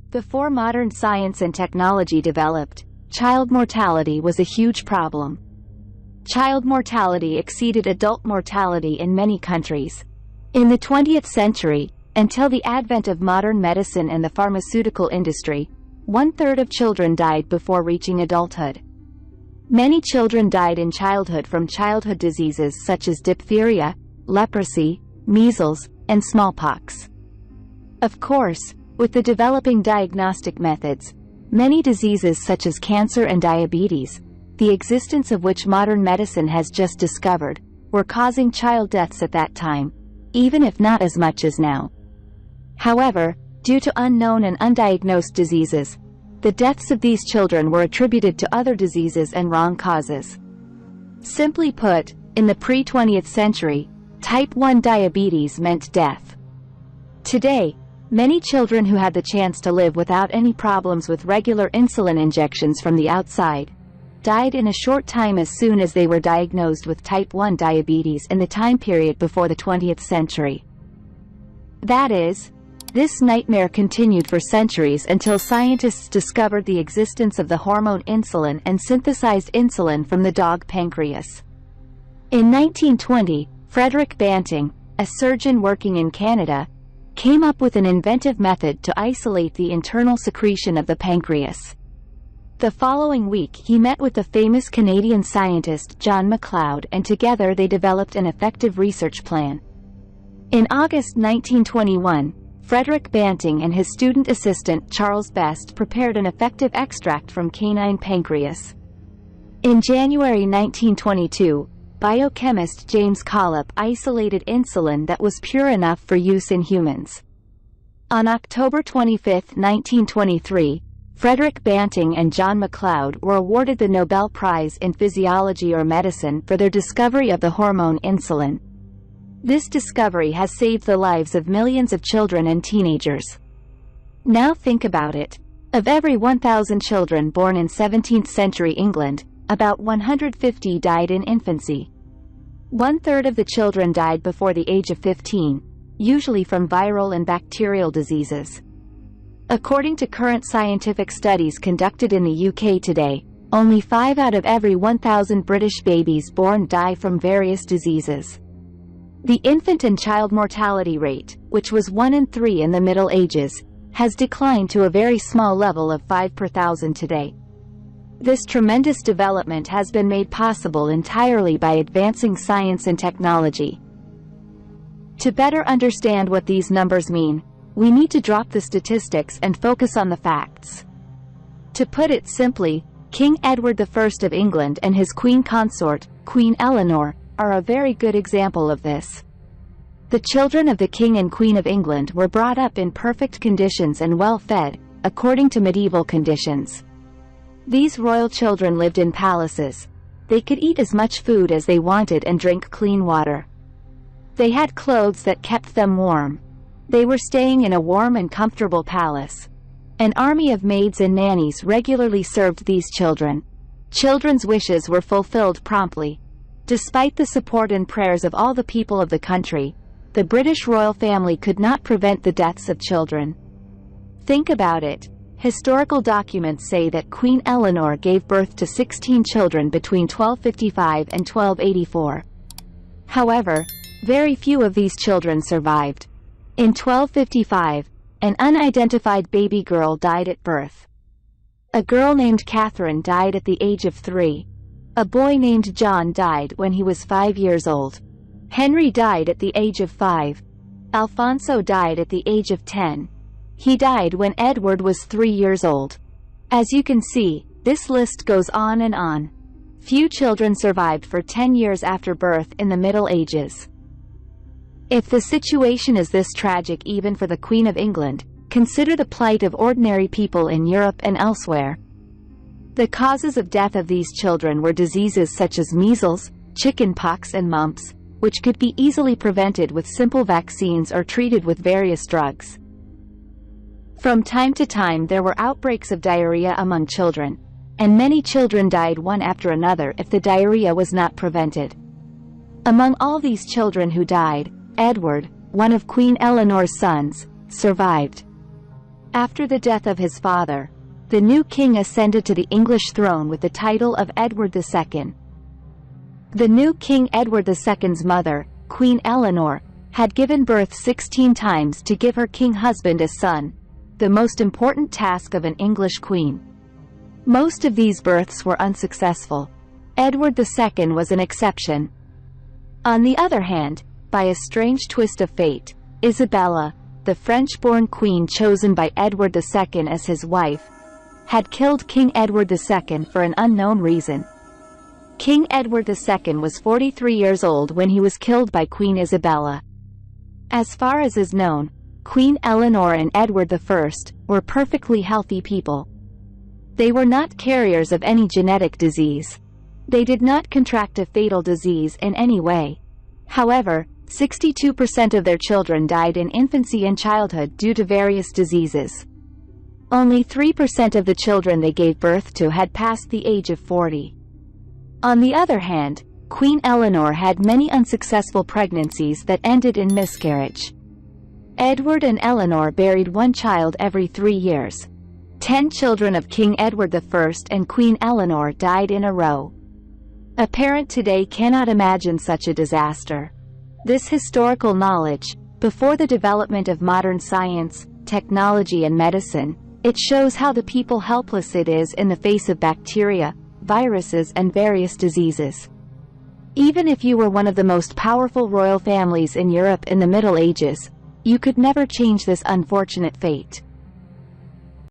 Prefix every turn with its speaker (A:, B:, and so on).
A: Before modern science and technology developed, child mortality was a huge problem. Child mortality exceeded adult mortality in many countries. In the 20th century, until the advent of modern medicine and the pharmaceutical industry, 1/3 of children died before reaching adulthood. Many children died in childhood from childhood diseases such as diphtheria, leprosy, measles, and smallpox. Of course, with the developing diagnostic methods, many diseases such as cancer and diabetes, the existence of which modern medicine has just discovered, were causing child deaths at that time, even if not as much as now. However, due to unknown and undiagnosed diseases, the deaths of these children were attributed to other diseases and wrong causes. Simply put, in the pre-20th century, type 1 diabetes meant death. Today, many children who had the chance to live without any problems with regular insulin injections from the outside died in a short time as soon as they were diagnosed with type 1 diabetes in the time period before the 20th century. That is, this nightmare continued for centuries until scientists discovered the existence of the hormone insulin and synthesized insulin from the dog pancreas. In 1920, Frederick Banting, a surgeon working in Canada, came up with an inventive method to isolate the internal secretion of the pancreas. The following week he met with the famous Canadian scientist John MacLeod, and together they developed an effective research plan. In August 1921, Frederick Banting and his student assistant Charles Best prepared an effective extract from canine pancreas. In January 1922, biochemist James Collip isolated insulin that was pure enough for use in humans. On October 25, 1923, Frederick Banting and John MacLeod were awarded the Nobel Prize in Physiology or Medicine for their discovery of the hormone insulin. This discovery has saved the lives of millions of children and teenagers. Now think about it. Of every 1,000 children born in 17th century England, about 150 died in infancy. 1/3 of the children died before the age of 15, usually from viral and bacterial diseases. According to current scientific studies conducted in the UK today, only 5 out of every 1,000 British babies born die from various diseases. The infant and child mortality rate, which was 1 in 3 in the Middle Ages, has declined to a very small level of 5 per thousand today. This tremendous development has been made possible entirely by advancing science and technology. To better understand what these numbers mean, we need to drop the statistics and focus on the facts. To put it simply, King Edward I of England and his queen consort, Queen Eleanor, are a very good example of this. The children of the King and Queen of England were brought up in perfect conditions and well fed, according to medieval conditions. These royal children lived in palaces. They could eat as much food as they wanted and drink clean water. They had clothes that kept them warm. They were staying in a warm and comfortable palace. An army of maids and nannies regularly served these children. Children's wishes were fulfilled promptly. Despite the support and prayers of all the people of the country, the British royal family could not prevent the deaths of children. Think about it. Historical documents say that Queen Eleanor gave birth to 16 children between 1255 and 1284. However, very few of these children survived. In 1255, an unidentified baby girl died at birth. A girl named Catherine died at the age of 3. A boy named John died when he was 5 years old. Henry died at the age of 5. Alfonso died at the age of 10. He died when Edward was 3 years old. As you can see, this list goes on and on. Few children survived for 10 years after birth in the Middle Ages. If the situation is this tragic even for the Queen of England, consider the plight of ordinary people in Europe and elsewhere. The causes of death of these children were diseases such as measles, chickenpox and mumps, which could be easily prevented with simple vaccines or treated with various drugs. From time to time there were outbreaks of diarrhea among children, and many children died one after another if the diarrhea was not prevented. Among all these children who died, Edward, one of Queen Eleanor's sons, survived. After the death of his father, the new king ascended to the English throne with the title of Edward II. The new King Edward II's mother, Queen Eleanor, had given birth 16 times to give her king husband a son, the most important task of an English queen. Most of these births were unsuccessful. Edward II was an exception. On the other hand, by a strange twist of fate, Isabella, the French-born queen chosen by Edward II as his wife, had killed King Edward II for an unknown reason. King Edward II was 43 years old when he was killed by Queen Isabella. As far as is known, Queen Eleanor and Edward I were perfectly healthy people. They were not carriers of any genetic disease. They did not contract a fatal disease in any way. However, 62% of their children died in infancy and childhood due to various diseases. Only 3% of the children they gave birth to had passed the age of 40. On the other hand, Queen Eleanor had many unsuccessful pregnancies that ended in miscarriage. Edward and Eleanor buried one child every 3 years. 10 children of King Edward I and Queen Eleanor died in a row. A parent today cannot imagine such a disaster. This historical knowledge, before the development of modern science, technology and medicine, it shows how the people helpless it is in the face of bacteria, viruses and various diseases. Even if you were one of the most powerful royal families in Europe in the Middle Ages, you could never change this unfortunate fate.